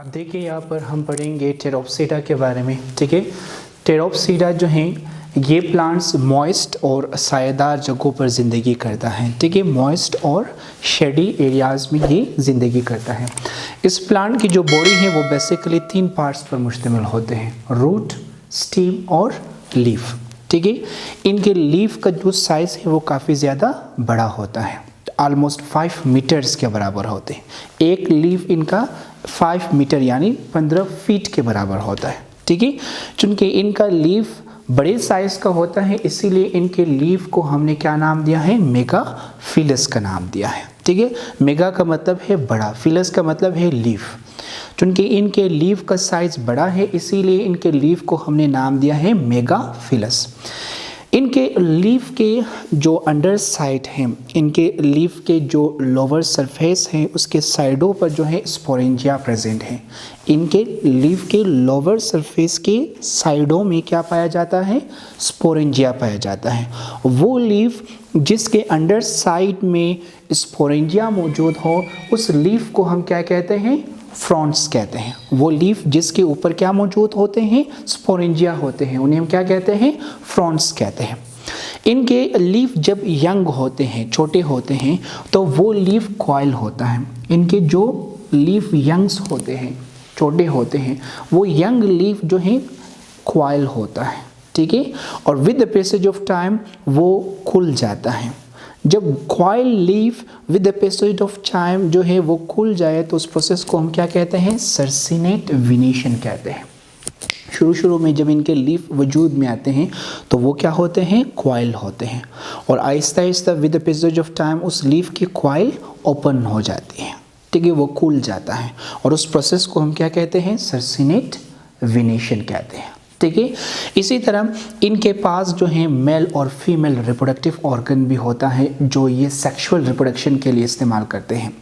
अब देखिए यहाँ पर हम पढ़ेंगे टेरोप्सिडा के बारे में। ठीक है, टेरोप्सिडा जो हैं ये प्लांट्स मॉइस्ट और सायेदार जगहों पर ज़िंदगी करता है। ठीक है, मॉइस्ट और शेडी एरियाज़ में ये ज़िंदगी करता है। इस प्लांट की जो बॉडी है वो बेसिकली 3 पार्ट्स पर मुश्तमिल होते हैं, रूट, स्टीम और लीफ। ठीक है, इनके लीफ का जो साइज़ है वो काफ़ी ज़्यादा बड़ा होता है, ऑलमोस्ट 5 मीटर्स के बराबर होते हैं। एक लीफ इनका 5 मीटर यानी 15 फीट के बराबर होता है। ठीक है, चूँकि इनका लीफ बड़े साइज़ का होता है इसीलिए इनके लीफ को हमने क्या नाम दिया है, मेगाफिलस का नाम दिया है। ठीक है, मेगा का मतलब है बड़ा, फिलस का मतलब है लीफ। चूँकि इनके लीफ का साइज़ बड़ा है इसीलिए इनके लीफ को हमने नाम दिया है मेगाफिलस। इनके लीफ के जो अंडर साइड हैं, इनके लीफ के जो लोअर सरफेस हैं उसके साइडों पर जो है स्पोरेंजिया प्रेजेंट है। इनके लीफ के लोअर सरफेस के साइडों में क्या पाया जाता है, स्पोरेंजिया पाया जाता है। वो लीफ जिसके अंडर साइड में स्पोरेंजिया मौजूद हो उस लीफ को हम क्या कहते हैं, फ्रॉन्ट्स कहते हैं। वो लीफ जिसके ऊपर क्या मौजूद होते हैं, स्पोरेंजिया होते हैं, उन्हें हम क्या कहते हैं, फ्रॉन्ट्स कहते हैं। इनके लीफ जब यंग होते हैं, छोटे होते हैं, तो वो लीफ कॉइल होता है। इनके जो लीफ यंग्स होते हैं, छोटे होते हैं, वो यंग लीफ जो है कॉइल होता है। ठीक है, और with the passage of time वो खुल जाता है। जब coil leaf with the passage of time जो है वो खुल जाए तो उस प्रोसेस को हम क्या कहते हैं, सर्सिनेट विनेशन कहते हैं। शुरू में जब इनके लीफ वजूद में आते हैं तो वो क्या होते हैं, कॉइल होते हैं, और Aahista Aahista with the passage of time उस लीफ की कॉइल ओपन हो जाती है। ठीक है, वो खुल जाता है और उस प्रोसेस को हम क्या कहते हैं, सर्सिनेट विनेशन कहते हैं। ठीक है, इसी तरह इनके पास जो है मेल और फीमेल रिप्रोडक्टिव ऑर्गन भी होता है जो ये सेक्सुअल रिप्रोडक्शन के लिए इस्तेमाल करते हैं।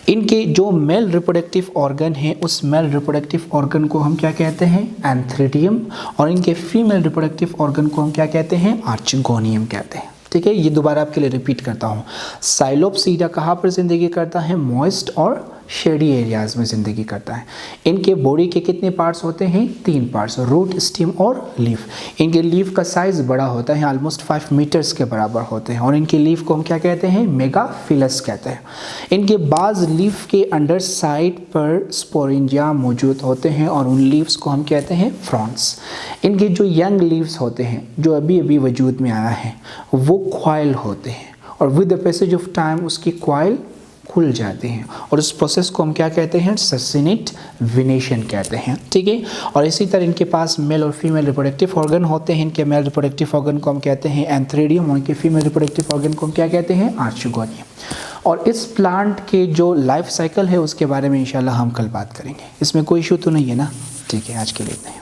इनके जो मेल रिप्रोडक्टिव ऑर्गन है उस मेल रिप्रोडक्टिव ऑर्गन को हम क्या कहते हैं, एंथ्रीडियम, और इनके फीमेल रिप्रोडक्टिव ऑर्गन को हम क्या कहते हैं, आर्चिगोनियम कहते हैं। ठीक है, ये दोबारा आपके लिए रिपीट करता हूँ। साइलोप्सिडा कहाँ पर ज़िंदगी करता है, मॉइस्ट और शेडी एरियाज़ में ज़िंदगी करता है। इनके बॉडी के कितने पार्ट्स होते हैं, 3 पार्ट्स, रूट, स्टीम और लीफ। इनके लीफ का साइज़ बड़ा होता है, ऑलमोस्ट 5 मीटर्स के बराबर होते हैं, और इनके लीफ को हम क्या कहते हैं, मेगाफिलस कहते हैं। इनके बाज़ लीफ के अंडर साइड पर स्पोरेंजिया मौजूद होते हैं और उन लीव्स को हम कहते हैं फ्रॉन्ट्स। इनके जो यंग लीव्स होते हैं जो अभी अभी वजूद में आया है वो कॉइल होते हैं, और with the passage of time उसकी कॉइल खुल जाते हैं, और उस प्रोसेस को हम क्या कहते हैं, सर्सिनेट विनेशन कहते हैं। ठीक है, और इसी तरह इनके पास मेल और फीमेल रिप्रोडक्टिव ऑर्गन होते हैं। इनके मेल रिप्रोडक्टिव ऑर्गन को हम कहते हैं एंथ्रीडियम, और इनके फीमेल रिप्रोडक्टिव ऑर्गन को हम क्या कहते हैं, आर्चिगोनियम। और इस प्लांट के जो लाइफ साइकिल है उसके बारे में इंशाल्लाह हम कल बात करेंगे। इसमें कोई इशू तो नहीं है ना। ठीक है, आज के लिए इतना ही।